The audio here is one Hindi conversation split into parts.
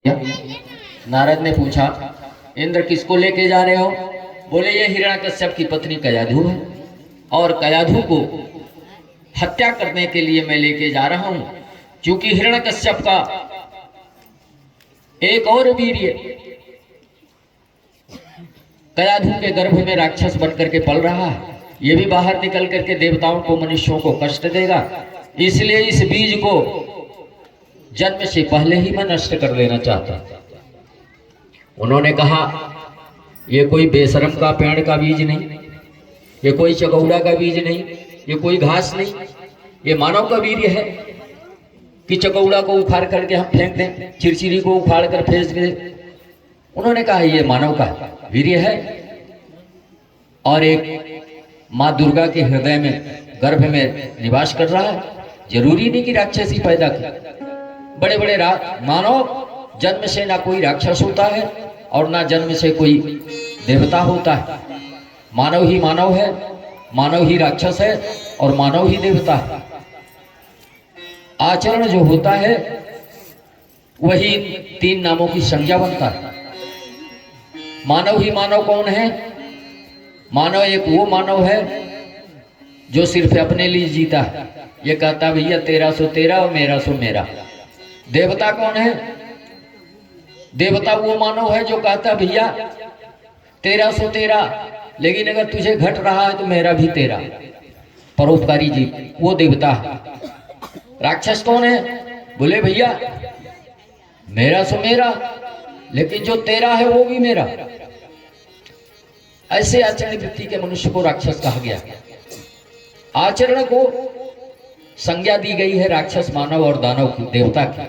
नारद ने पूछा, इंद्र किसको लेके जा रहे हो? बोले ये हिरण्यकश्यप की पत्नी कयाधु है और कयाधु को हत्या करने के लिए मैं लेके जा रहा हूं, क्योंकि हिरण्यकश्यप का एक और वीर्य कयाधु के गर्भ में राक्षस बनकर के पल रहा है। ये भी बाहर निकल करके देवताओं को, मनुष्यों को कष्ट देगा, इसलिए इस बीज को जन्म से पहले ही मैं नष्ट कर देना चाहता। उन्होंने कहा ये कोई बेशरम का पेड़ का बीज नहीं, ये कोई चकौड़ा का बीज नहीं, ये कोई घास नहीं, ये मानव का वीर्य है कि चकौड़ा को उखाड़ करके हम फेंक दें, चिरचिरी को उखाड़ कर फेंक दें। उन्होंने कहा ये मानव का वीर्य है और एक माँ दुर्गा के हृदय में, गर्भ में निवास कर रहा है। जरूरी नहीं कि राक्षसी पैदा की। बड़े बड़े मानव जन्म से ना कोई राक्षस होता है और ना जन्म से कोई देवता होता है। मानव ही मानव है, मानव ही राक्षस है और मानव ही देवता है। आचरण जो होता है वही तीन नामों की संज्ञा बनता है। मानव ही मानव कौन है? मानव एक वो मानव है जो सिर्फ अपने लिए जीता है, ये कहता भैया तेरा सो तेरा और मेरा सो मेरा। देवता कौन है? देवता वो मानव है जो कहता भैया तेरा सो तेरा, लेकिन अगर तुझे घट रहा है तो मेरा भी तेरा। परोपकारी जीव, वो देवता है। राक्षस कौन है? बोले भैया मेरा सो मेरा, लेकिन जो तेरा है वो भी मेरा। ऐसे आचरण वृत्ति के मनुष्य को राक्षस कहा गया। आचरण को संज्ञा दी गई है राक्षस, मानव और दानव की, देवता की।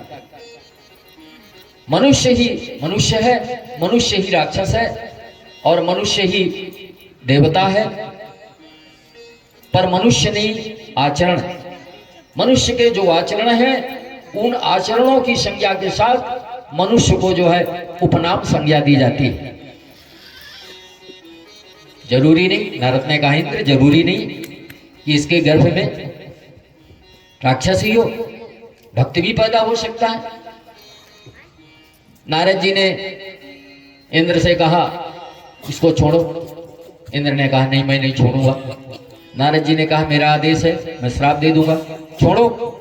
मनुष्य ही मनुष्य है, मनुष्य ही राक्षस है और मनुष्य ही देवता है। पर मनुष्य नहीं, आचरण। मनुष्य के जो आचरण है उन आचरणों की संज्ञा के साथ मनुष्य को जो है उपनाम संज्ञा दी जाती है। जरूरी नहीं, नारद ने कहा इंद्र जरूरी नहीं कि इसके गर्भ में राक्षस ही हो, भक्त भी पैदा हो सकता है। नारद जी ने इंद्र से कहा इसको छोड़ो। इंद्र ने कहा नहीं, मैं नहीं छोड़ूंगा। नारद जी ने कहा मेरा आदेश है, मैं श्राप दे दूंगा, छोड़ो।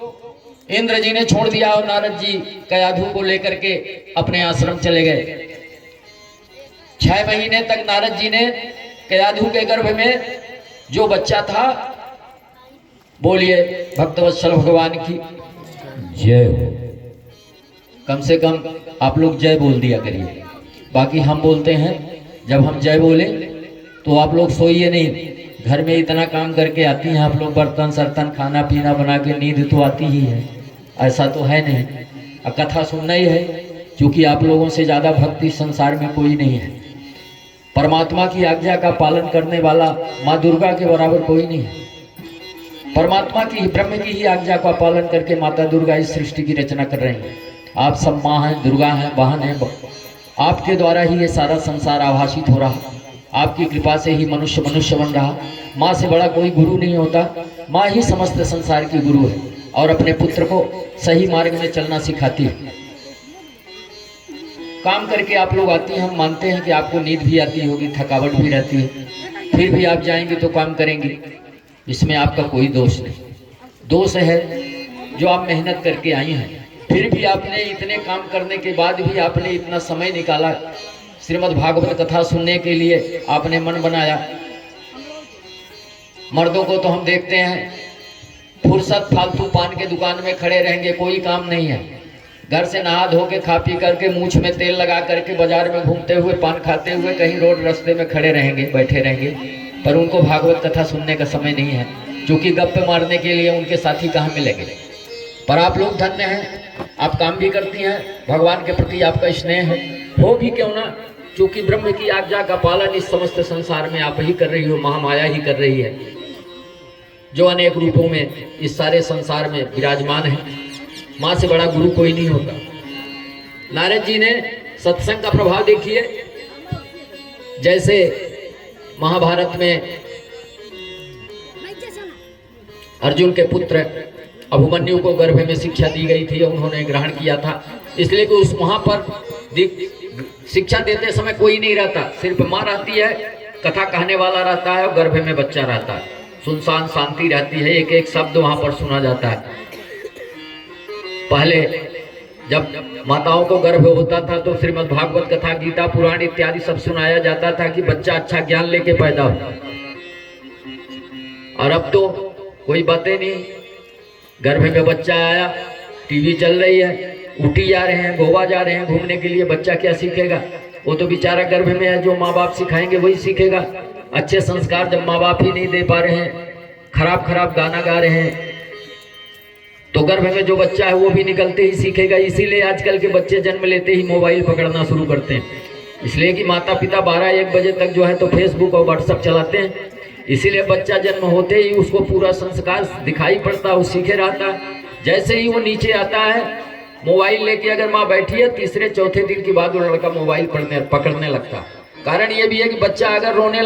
इंद्र जी ने छोड़ दिया और नारद जी कयाधु को लेकर के अपने आश्रम चले गए। 6 महीने तक नारद जी ने कयाधु के गर्भ में जो बच्चा था, बोलिए भक्तवत्सल भगवान की जय हो। कम से कम आप लोग जय बोल दिया करिए। बाकी हम बोलते हैं, जब हम जय बोले तो आप लोग सोइए नहीं। घर में इतना काम करके आती हैं आप लोग, बर्तन सर्तन, खाना पीना बना के, नींद तो आती ही है, ऐसा तो है नहीं। कथा सुनना ही है, क्योंकि आप लोगों से ज़्यादा भक्ति संसार में कोई नहीं है। परमात्मा की आज्ञा का पालन करने वाला माँ दुर्गा के बराबर कोई नहीं है। परमात्मा की, ब्रह्म की ही आज्ञा का पालन करके माता दुर्गा इस सृष्टि की रचना कर रही हैं। आप सब माँ हैं, दुर्गा हैं, बहन हैं। आपके द्वारा ही ये सारा संसार आभाषित हो रहा। आपकी कृपा से ही मनुष्य मनुष्य बन रहा। माँ से बड़ा कोई गुरु नहीं होता। माँ ही समस्त संसार की गुरु है और अपने पुत्र को सही मार्ग में चलना सिखाती है। काम करके आप लोग आती हैं, हम मानते हैं कि आपको नींद भी आती होगी, थकावट भी रहती है, फिर भी आप जाएंगे तो काम करेंगे। इसमें आपका कोई दोष नहीं। दोष है जो आप मेहनत करके आई हैं, फिर भी आपने इतने काम करने के बाद भी आपने इतना समय निकाला, श्रीमद् भागवत कथा सुनने के लिए आपने मन बनाया। मर्दों को तो हम देखते हैं फुर्सत फालतू पान के दुकान में खड़े रहेंगे, कोई काम नहीं है। घर से नहा धो के खा पी करके मूछ में तेल लगा करके बाजार में घूमते हुए, पान खाते हुए कहीं रोड रास्ते में खड़े रहेंगे, बैठे रहेंगे, पर उनको भागवत कथा सुनने का समय नहीं है, क्योंकि गप्पे मारने के लिए उनके साथी कहाँ मिलेंगे। पर आप लोग धन्य हैं, आप काम भी करती हैं, भगवान के प्रति आपका स्नेह है, हो भी क्यों ना, क्योंकि ब्रह्म की आज्ञा का पालन इस समस्त संसार में आप ही कर रही हो, महामाया ही कर रही है, जो अनेक रूपों में इस सारे संसार में विराजमान है। माँ से बड़ा गुरु कोई नहीं होता। नारद जी ने सत्संग का प्रभाव देखिए। जैसे महाभारत में अर्जुन के पुत्र अभिमन्यु को गर्भ में शिक्षा दी गई थी, उन्होंने ग्रहण किया था। इसलिए कि उस वहां पर शिक्षा देते समय कोई नहीं रहता, सिर्फ माँ रहती है, कथा कहने वाला रहता है और गर्भ में बच्चा रहता है। सुनसान शांति रहती है, एक एक शब्द वहां पर सुना जाता है। पहले जब माताओं को गर्भ होता था तो श्रीमद् भागवत कथा, गीता पुराण इत्यादि सब सुनाया जाता था कि बच्चा अच्छा ज्ञान लेके पैदा हो। और अब तो कोई बातें नहीं, गर्भ में बच्चा आया, टीवी चल रही है, ऊटी जा रहे हैं, गोवा जा रहे हैं घूमने के लिए, बच्चा क्या सीखेगा? वो तो बेचारा गर्भ में है, जो माँ बाप सिखाएंगे वही सीखेगा। अच्छे संस्कार जब माँ बाप ही नहीं दे पा रहे हैं, खराब खराब गाना गा रहे हैं, तो गर्भ में जो बच्चा है वो भी निकलते ही सीखेगा। इसीलिए आजकल के बच्चे जन्म लेते ही मोबाइल पकड़ना शुरू करते हैं, इसलिए कि माता पिता 12-1 बजे तक जो है तो फेसबुक और व्हाट्सएप चलाते हैं। इसीलिए बच्चा जन्म होते ही उसको पूरा संस्कार दिखाई पड़ता है, वो सीखे रहता है। जैसे ही वो नीचे आता है, मोबाइल लेके अगर माँ बैठी है, 3-4 दिन के बाद वो लड़का मोबाइल पकड़ने लगता। कारण ये भी है कि बच्चा अगर रोने